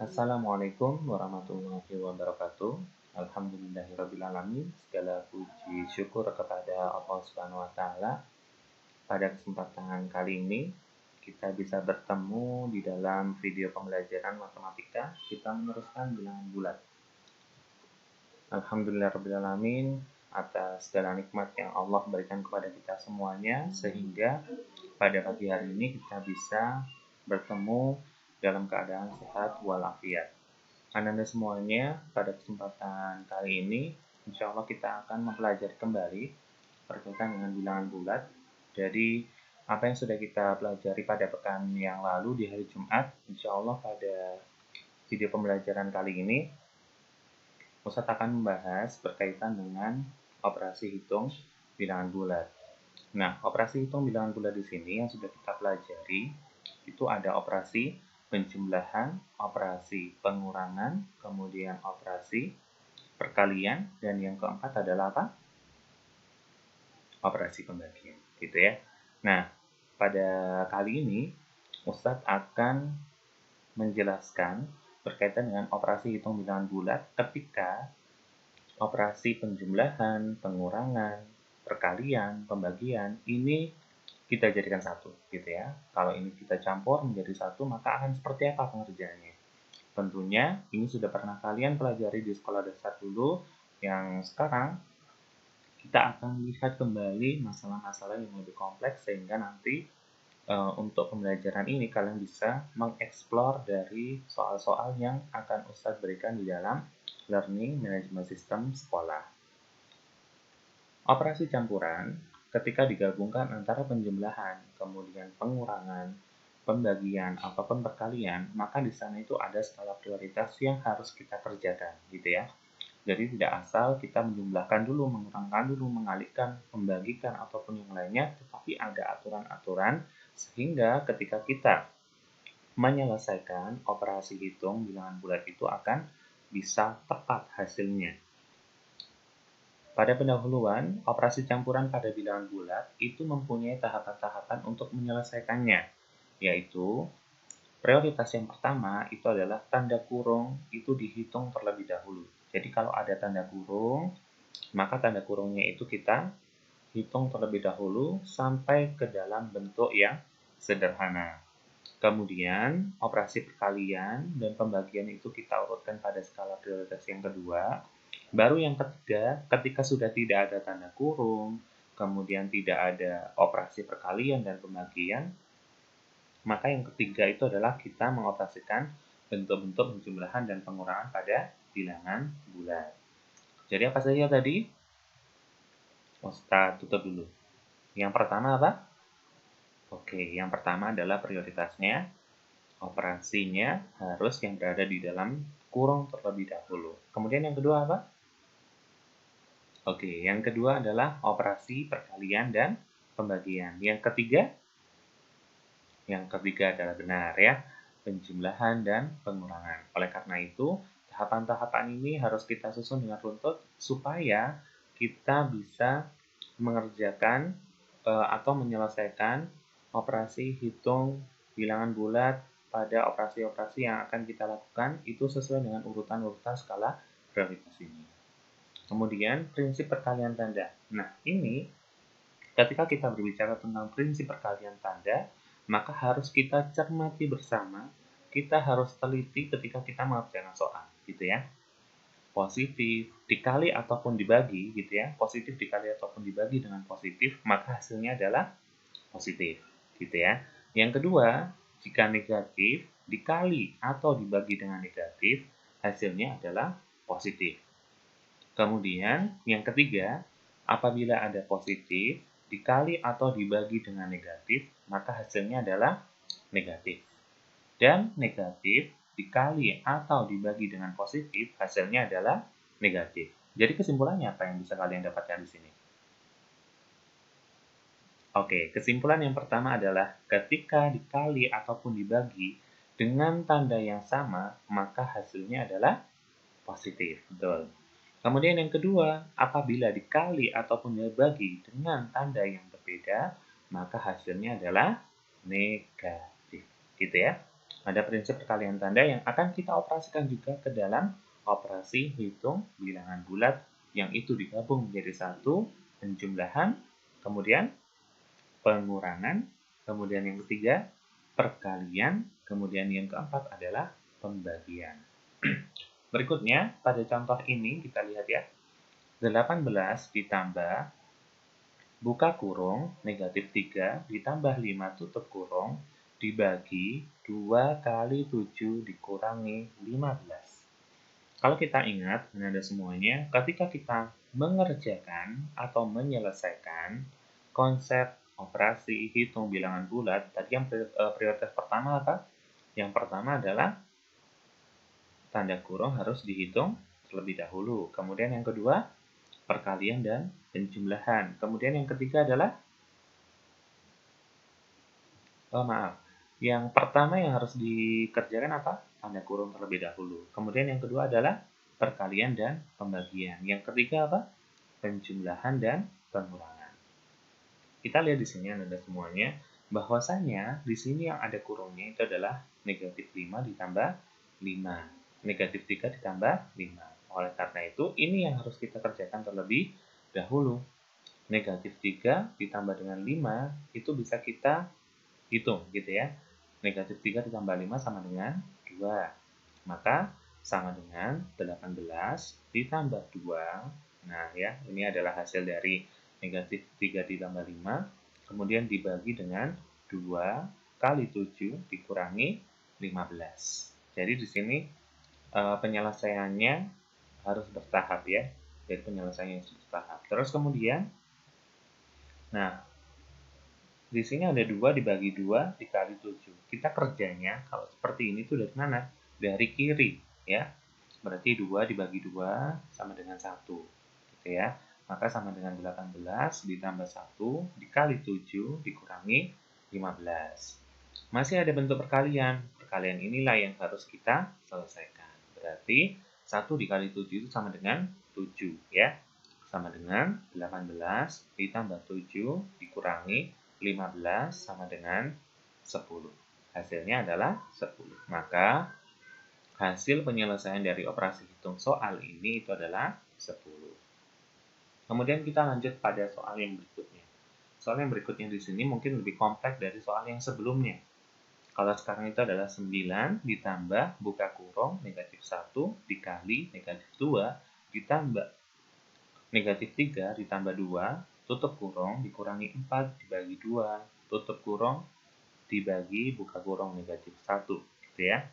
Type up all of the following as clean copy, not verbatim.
Assalamualaikum warahmatullahi wabarakatuh. Alhamdulillahirrabbilalamin. Segala puji syukur kepada Allah Subhanahu wa Ta'ala. Pada kesempatan kali ini, kita bisa bertemu di dalam video pembelajaran matematika. Kita meneruskan bilangan bulat. Alhamdulillahirrabbilalamin atas segala nikmat yang Allah berikan kepada kita semuanya, sehingga pada pagi hari ini kita bisa bertemu dalam keadaan sehat walafiat. Anda semuanya, pada kesempatan kali ini, insya Allah kita akan mempelajari kembali berkaitan dengan bilangan bulat. Jadi, apa yang sudah kita pelajari pada pekan yang lalu di hari Jumat, insya Allah pada video pembelajaran kali ini, Ustadz akan membahas berkaitan dengan operasi hitung bilangan bulat. Nah, operasi hitung bilangan bulat di sini yang sudah kita pelajari, itu ada operasi penjumlahan, operasi pengurangan, kemudian operasi perkalian, dan yang keempat adalah apa? Operasi pembagian, gitu ya. Nah, pada kali ini Ustadz akan menjelaskan berkaitan dengan operasi hitung bilangan bulat ketika operasi penjumlahan, pengurangan, perkalian, pembagian ini kita jadikan satu, gitu ya. Kalau ini kita campur menjadi satu, maka akan seperti apa pengerjaannya? Tentunya ini sudah pernah kalian pelajari di sekolah dasar dulu, yang sekarang kita akan lihat kembali masalah-masalah yang lebih kompleks, sehingga nanti untuk pembelajaran ini kalian bisa mengeksplor dari soal-soal yang akan Ustadz berikan di dalam Learning Management System sekolah. Operasi campuran ketika digabungkan antara penjumlahan, kemudian pengurangan, pembagian, ataupun perkalian, maka di sana itu ada skala prioritas yang harus kita kerjakan, gitu ya. Jadi tidak asal kita menjumlahkan dulu, mengurangkan dulu, mengalihkan, membagikan, ataupun yang lainnya, tetapi ada aturan-aturan sehingga ketika kita menyelesaikan operasi hitung bilangan bulat itu akan bisa tepat hasilnya. Pada pendahuluan, operasi campuran pada bilangan bulat itu mempunyai tahapan-tahapan untuk menyelesaikannya, yaitu prioritas yang pertama itu adalah tanda kurung itu dihitung terlebih dahulu. Jadi kalau ada tanda kurung, maka tanda kurungnya itu kita hitung terlebih dahulu sampai ke dalam bentuk yang sederhana. Kemudian, operasi perkalian dan pembagian itu kita urutkan pada skala prioritas yang kedua. Baru yang ketiga, ketika sudah tidak ada tanda kurung, kemudian tidak ada operasi perkalian dan pembagian, maka yang ketiga itu adalah kita mengoperasikan bentuk-bentuk penjumlahan dan pengurangan pada bilangan bulat. Jadi apa saja tadi? Ustadz tutup dulu. Yang pertama apa? Oke, yang pertama adalah prioritasnya. Operasinya harus yang berada di dalam kurung terlebih dahulu. Kemudian yang kedua apa? Oke, yang kedua adalah operasi perkalian dan pembagian. Yang ketiga adalah benar ya, penjumlahan dan pengurangan. Oleh karena itu, tahapan-tahapan ini harus kita susun dengan runtut supaya kita bisa mengerjakan atau menyelesaikan operasi hitung bilangan bulat pada operasi-operasi yang akan kita lakukan itu sesuai dengan urutan-urutan skala prioritas ini. Kemudian, prinsip perkalian tanda. Nah, ini ketika kita berbicara tentang prinsip perkalian tanda, maka harus kita cermati bersama, kita harus teliti ketika kita mengerjakan soal, gitu ya. Positif dikali ataupun dibagi, gitu ya. Positif dikali ataupun dibagi dengan positif, maka hasilnya adalah positif, gitu ya. Yang kedua, jika negatif dikali atau dibagi dengan negatif, hasilnya adalah positif. Kemudian, yang ketiga, apabila ada positif dikali atau dibagi dengan negatif, maka hasilnya adalah negatif. Dan negatif dikali atau dibagi dengan positif, hasilnya adalah negatif. Jadi kesimpulannya apa yang bisa kalian dapatkan di sini? Oke, kesimpulan yang pertama adalah ketika dikali ataupun dibagi dengan tanda yang sama, maka hasilnya adalah positif. Betul. Kemudian yang kedua, apabila dikali ataupun dibagi dengan tanda yang berbeda, maka hasilnya adalah negatif. Gitu ya. Ada prinsip perkalian tanda yang akan kita operasikan juga ke dalam operasi hitung bilangan bulat, yang itu digabung menjadi satu, penjumlahan, kemudian pengurangan, kemudian yang ketiga perkalian, kemudian yang keempat adalah pembagian. Berikutnya, pada contoh ini kita lihat ya, 18 ditambah buka kurung negatif 3 ditambah 5 tutup kurung dibagi 2 kali 7 dikurangi 15. Kalau kita ingat, Anda semuanya, ketika kita mengerjakan atau menyelesaikan konsep operasi hitung bilangan bulat, tadi yang prioritas pertama apa? Yang pertama adalah tanda kurung harus dihitung terlebih dahulu. Kemudian yang kedua, perkalian dan penjumlahan. Kemudian yang ketiga adalah, yang pertama yang harus dikerjakan apa? Tanda kurung terlebih dahulu. Kemudian yang kedua adalah perkalian dan pembagian. Yang ketiga apa? Penjumlahan dan pengurangan. Kita lihat di sini Anda semuanya, bahwasanya di sini yang ada kurungnya itu adalah negatif 5 ditambah 5. Negatif 3 ditambah 5. Oleh karena itu, ini yang harus kita kerjakan terlebih dahulu. Negatif 3 ditambah dengan 5 itu bisa kita hitung gitu ya. Negatif 3 ditambah 5 sama dengan 2. Maka sama dengan 18 ditambah 2. Nah ya, ini adalah hasil dari negatif 3 ditambah 5. Kemudian dibagi dengan 2 kali 7 dikurangi 15. Jadi di sini penyelesaiannya harus bertahap ya. Jadi penyelesaiannya harus bertahap. Terus kemudian, nah di sini ada 2 dibagi 2 dikali 7. Kita kerjanya kalau seperti ini tuh dari mana? Dari kiri ya. Berarti 2 dibagi 2 sama dengan 1. Gitu ya. Maka sama dengan 18 ditambah 1 dikali 7 dikurangi 15. Masih ada bentuk perkalian. Perkalian inilah yang harus kita selesaikan. Berarti 1 dikali 7 itu sama dengan 7 ya. Sama dengan 18 ditambah 7 dikurangi 15 sama dengan 10. Hasilnya adalah 10. Maka hasil penyelesaian dari operasi hitung soal ini itu adalah 10. Kemudian kita lanjut pada soal yang berikutnya. Soal yang berikutnya di sini mungkin lebih kompleks dari soal yang sebelumnya. Kalau sekarang itu adalah 9 ditambah buka kurung negatif 1 dikali negatif 2 ditambah negatif 3 ditambah 2 tutup kurung dikurangi 4 dibagi 2 tutup kurung dibagi buka kurung negatif 1 gitu ya.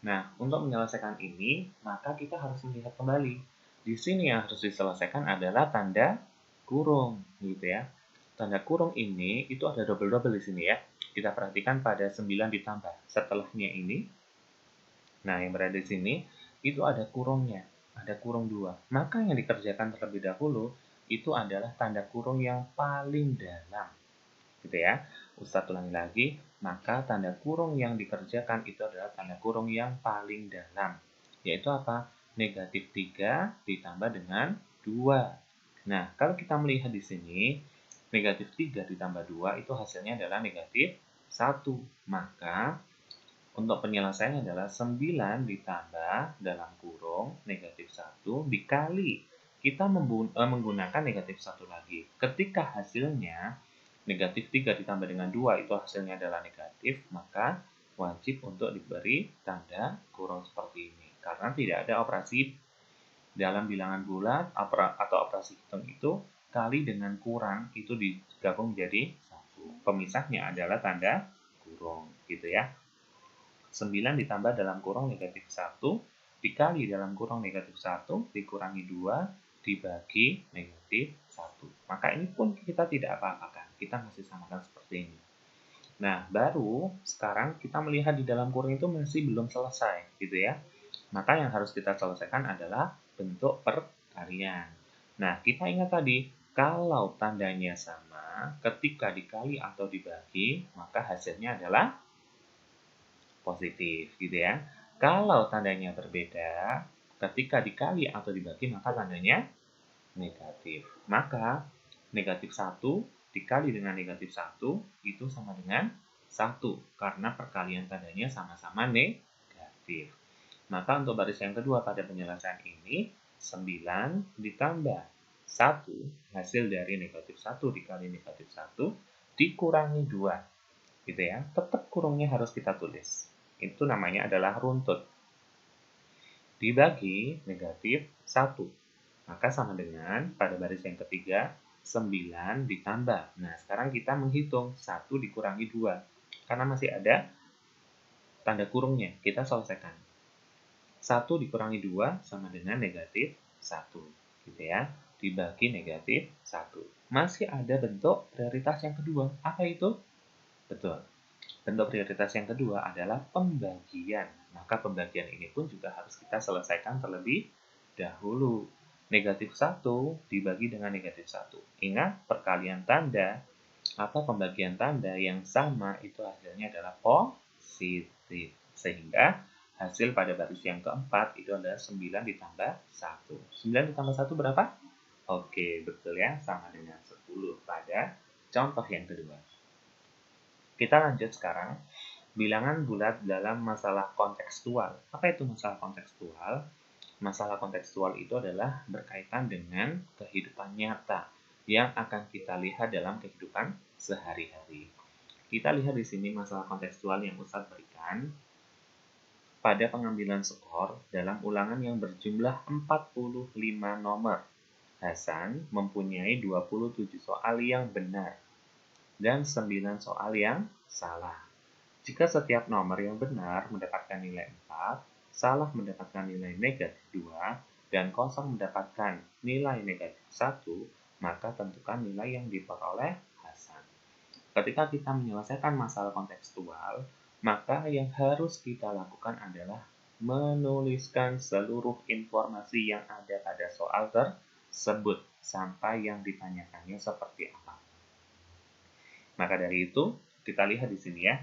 Nah, untuk menyelesaikan ini, maka kita harus melihat kembali. Di sini yang harus diselesaikan adalah tanda kurung gitu ya. Tanda kurung ini itu ada double-double di sini ya. Kita perhatikan pada 9 ditambah setelahnya ini. Nah, yang berada di sini itu ada kurungnya, ada kurung 2. Maka yang dikerjakan terlebih dahulu itu adalah tanda kurung yang paling dalam. Gitu ya. Ustadz ulangi lagi, maka tanda kurung yang dikerjakan itu adalah tanda kurung yang paling dalam. Yaitu apa? Negatif 3 ditambah dengan 2. Nah, kalau kita melihat di sini, negatif 3 ditambah 2 itu hasilnya adalah negatif 1. Maka untuk penyelesaiannya adalah 9 ditambah dalam kurung negatif 1 dikali kita menggunakan negatif 1 lagi. Ketika hasilnya negatif 3 ditambah dengan 2 itu hasilnya adalah negatif, maka wajib untuk diberi tanda kurung seperti ini. Karena tidak ada operasi dalam bilangan bulat atau operasi hitung itu kali dengan kurang itu digabung menjadi satu. Pemisahnya adalah tanda kurung gitu ya. 9 ditambah dalam kurung negatif 1 dikali dalam kurung negatif 1 dikurangi 2 dibagi negatif 1. Maka ini pun kita tidak apa-apakan. Kita masih samakan seperti ini. Nah, baru sekarang kita melihat di dalam kurung itu masih belum selesai gitu ya. Maka yang harus kita selesaikan adalah bentuk perkalian. Nah, kita ingat tadi, kalau tandanya sama, ketika dikali atau dibagi, maka hasilnya adalah positif gitu ya. Kalau tandanya berbeda, ketika dikali atau dibagi, maka tandanya negatif. Maka negatif 1 dikali dengan negatif 1 itu sama dengan 1 karena perkalian tandanya sama-sama negatif. Maka untuk baris yang kedua pada penyelesaian ini 9 ditambah 1 hasil dari negatif 1 dikali negatif 1 dikurangi 2 gitu ya. Tetap kurungnya harus kita tulis. Itu namanya adalah runtut. Dibagi negatif 1. Maka sama dengan pada baris yang ketiga 9 ditambah. Nah, sekarang kita menghitung 1 dikurangi 2. Karena masih ada tanda kurungnya, kita selesaikan. 1 dikurangi 2 sama dengan negatif 1. Gitu ya. Dibagi negatif 1. Masih ada bentuk prioritas yang kedua. Apa itu? Betul. Bentuk prioritas yang kedua adalah pembagian. Maka pembagian ini pun juga harus kita selesaikan terlebih dahulu. Negatif 1 dibagi dengan negatif 1. Ingat, perkalian tanda atau pembagian tanda yang sama itu hasilnya adalah positif. Sehingga hasil pada baris yang keempat itu adalah 9 ditambah 1. 9 ditambah 1 berapa? Oke, betul ya, sama dengan 10 pada contoh yang kedua. Kita lanjut sekarang. Bilangan bulat dalam masalah kontekstual. Apa itu masalah kontekstual? Masalah kontekstual itu adalah berkaitan dengan kehidupan nyata yang akan kita lihat dalam kehidupan sehari-hari. Kita lihat di sini masalah kontekstual yang Ustadz berikan pada pengambilan skor dalam ulangan yang berjumlah 45 nomor. Hasan mempunyai 27 soal yang benar dan 9 soal yang salah. Jika setiap nomor yang benar mendapatkan nilai 4, salah mendapatkan nilai negatif 2, dan kosong mendapatkan nilai negatif 1, maka tentukan nilai yang diperoleh Hasan. Ketika kita menyelesaikan masalah kontekstual, maka yang harus kita lakukan adalah menuliskan seluruh informasi yang ada pada soal tersebut sampai yang ditanyakannya seperti apa. Maka dari itu, kita lihat di sini ya.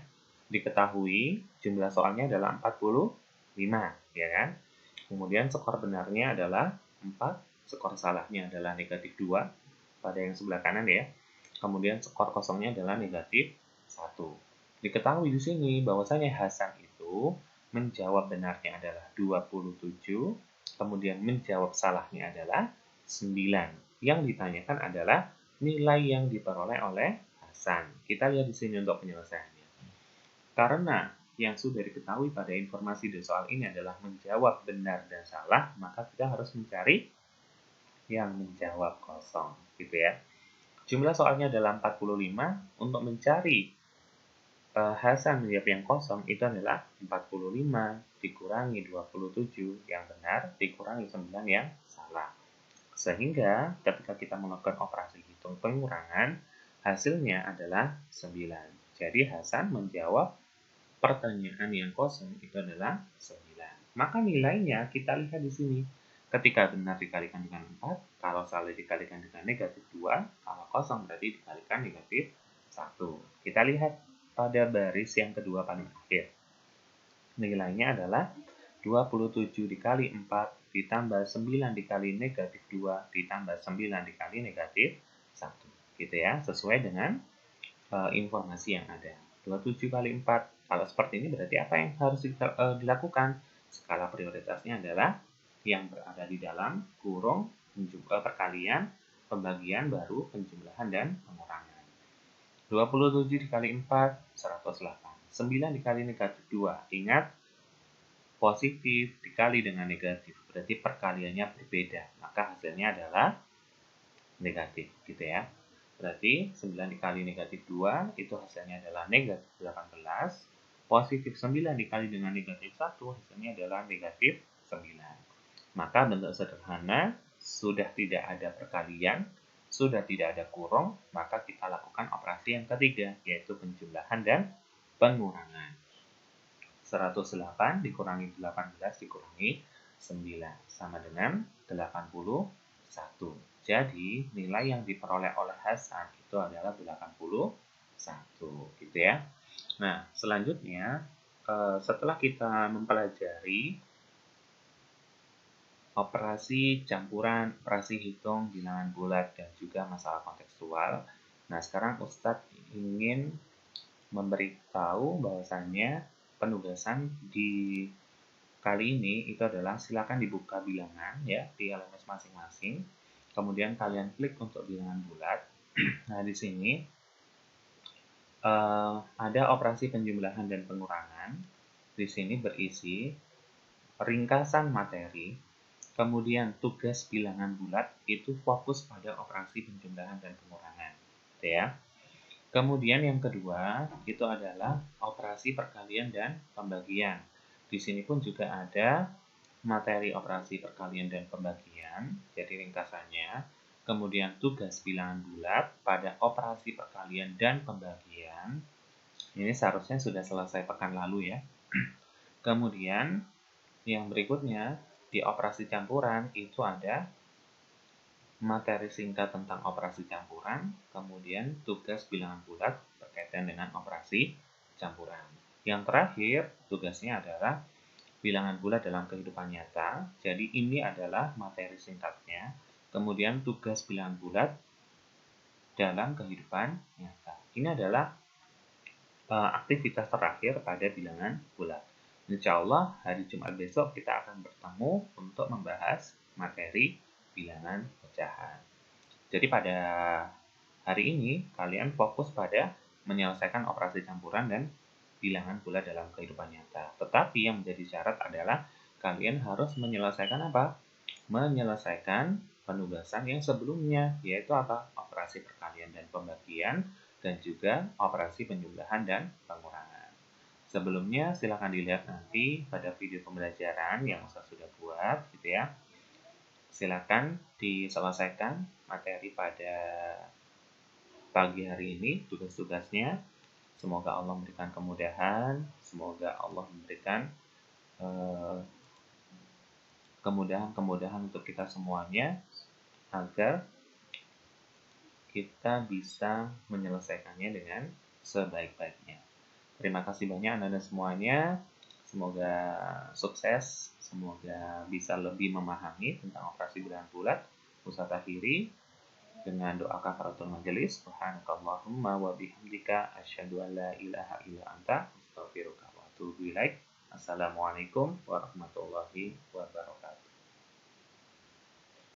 Diketahui jumlah soalnya adalah 45, ya kan? Kemudian skor benarnya adalah 4, skor salahnya adalah negatif 2 pada yang sebelah kanan ya. Kemudian skor kosongnya adalah negatif 1. Diketahui di sini bahwasanya Hasan itu menjawab benarnya adalah 27, kemudian menjawab salahnya adalah 9. Yang ditanyakan adalah nilai yang diperoleh oleh Hasan. Kita lihat di sini untuk penyelesaiannya. Karena yang sudah diketahui pada informasi di soal ini adalah menjawab benar dan salah, maka kita harus mencari yang menjawab kosong, gitu ya. Jumlah soalnya adalah 45. Untuk mencari Hasan menjawab yang kosong itu adalah 45 dikurangi 27 yang benar dikurangi 9 yang salah. Sehingga ketika kita melakukan operasi hitung pengurangan, hasilnya adalah 9. Jadi Hasan menjawab pertanyaan yang kosong itu adalah 9. Maka nilainya kita lihat di sini. Ketika benar dikalikan dengan 4, kalau salah dikalikan dengan negatif 2, kalau kosong berarti dikalikan negatif 1. Kita lihat pada baris yang kedua paling akhir. Nilainya adalah 27 dikali 4 ditambah 9 dikali negatif 2 ditambah 9 dikali negatif 1. Gitu ya, sesuai dengan informasi yang ada. 27 kali 4. Kalau seperti ini berarti apa yang harus dilakukan? Skala prioritasnya adalah yang berada di dalam kurung perkalian, pembagian, baru penjumlahan dan pengurangan. 27 dikali 4, 108. 9 dikali negatif 2. Ingat, positif dikali dengan negatif. Berarti perkaliannya berbeda. Maka hasilnya adalah negatif. Gitu ya. Berarti 9 dikali negatif 2 itu hasilnya adalah negatif 18. Positif 9 dikali dengan negatif 1 hasilnya adalah negatif 9. Maka bentuk sederhana sudah tidak ada perkalian, sudah tidak ada kurung, maka kita lakukan operasi yang ketiga, yaitu penjumlahan dan pengurangan. 108 dikurangi 18 dikurangi 9 sama dengan 81. Jadi, nilai yang diperoleh oleh Hasan itu adalah 81, gitu ya. Nah, selanjutnya, setelah kita mempelajari operasi campuran, operasi hitung, bilangan bulat, dan juga masalah kontekstual, nah sekarang Ustadz ingin memberitahu bahwasannya penugasan di kali ini itu adalah silakan dibuka bilangan ya di LMS masing-masing. Kemudian kalian klik untuk bilangan bulat. Nah, di sini ada operasi penjumlahan dan pengurangan. Di sini berisi ringkasan materi, kemudian tugas bilangan bulat itu fokus pada operasi penjumlahan dan pengurangan, gitu ya. Kemudian yang kedua itu adalah operasi perkalian dan pembagian. Di sini pun juga ada materi operasi perkalian dan pembagian, jadi ringkasannya. Kemudian tugas bilangan bulat pada operasi perkalian dan pembagian. Ini seharusnya sudah selesai pekan lalu ya. Kemudian yang berikutnya di operasi campuran itu ada materi singkat tentang operasi campuran, kemudian tugas bilangan bulat berkaitan dengan operasi campuran. Yang terakhir, tugasnya adalah bilangan bulat dalam kehidupan nyata. Jadi ini adalah materi singkatnya. Kemudian tugas bilangan bulat dalam kehidupan nyata. Ini adalah aktivitas terakhir pada bilangan bulat. Insya Allah hari Jumat besok kita akan bertemu untuk membahas materi bilangan pecahan. Jadi pada hari ini kalian fokus pada menyelesaikan operasi campuran dan bilangan bulat dalam kehidupan nyata. Tetapi yang menjadi syarat adalah kalian harus menyelesaikan apa? Menyelesaikan penugasan yang sebelumnya, yaitu apa? Operasi perkalian dan pembagian dan juga operasi penjumlahan dan pengurangan. Sebelumnya silahkan dilihat nanti pada video pembelajaran yang saya sudah buat gitu ya. Silakan diselesaikan materi pada pagi hari ini, tugas-tugasnya. Semoga Allah memberikan kemudahan, semoga Allah memberikan kemudahan-kemudahan untuk kita semuanya agar kita bisa menyelesaikannya dengan sebaik-baiknya. Terima kasih banyak Anda semuanya. Semoga sukses, semoga bisa lebih memahami tentang operasi bilangan bulat. Ustaz akhiri dengan doa kafaratul majelis. Subhanakallahumma wa bihamdika asyhadu an la ilaha illa anta astaghfiruka wa atubu ilaik. Assalamualaikum warahmatullahi wabarakatuh.